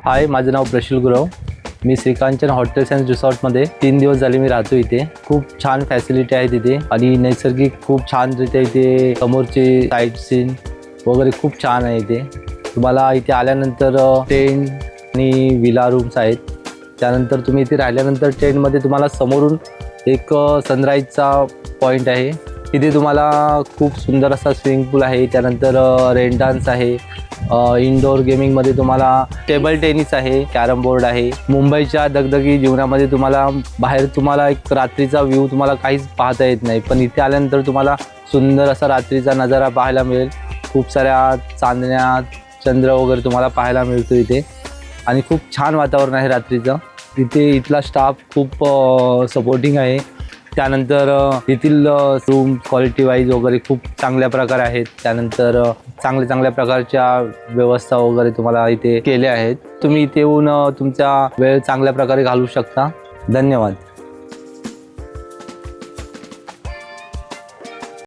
हाय, माझं नाव प्रशिल गुरव. मी Shrikanchan hotels and रिसॉर्टमध्ये 3 दिवस झाले मी राहतो इथे. खूप छान फॅसिलिटी आहे तिथे आणि नैसर्गिक खूप छानरित्या इथे समोरचे साईट सीन वगैरे खूप छान आहे इथे. तुम्हाला इथे आल्यानंतर टेंट आणि विला रूम्स आहेत. त्यानंतर तुम्ही इथे राहिल्यानंतर टेंटमध्ये तुम्हाला समोरून एक सनराईजचा पॉईंट आहे. तिथे तुम्हाला खूप सुंदर असा स्विमिंग पूल आहे. त्यानंतर रेन डान्स आहे. इनडोअर गेमिंगमध्ये तुम्हाला टेबल टेनिस आहे, कॅरम बोर्ड आहे. मुंबईच्या दगदगी जीवनामध्ये तुम्हाला एक रात्रीचा व्ह्यू तुम्हाला काहीच पाहता येत नाही, पण इथे आल्यानंतर तुम्हाला सुंदर असा रात्रीचा नजारा पाहायला मिळेल. खूप साऱ्या चांदण्या, चंद्र वगैरे तुम्हाला पाहायला मिळतो इथे आणि खूप छान वातावरण आहे रात्रीचं. इथला स्टाफ खूप सपोर्टिंग आहे. त्यानंतर येथील रूम क्वालिटी वाईज वगैरे खूप चांगल्या प्रकारे आहेत. त्यानंतर चांगल्या प्रकारच्या व्यवस्था वगैरे तुम्हाला इथे केल्या आहेत. तुम्ही इथे येऊन तुमचा वेळ चांगल्या प्रकारे घालवू शकता. धन्यवाद.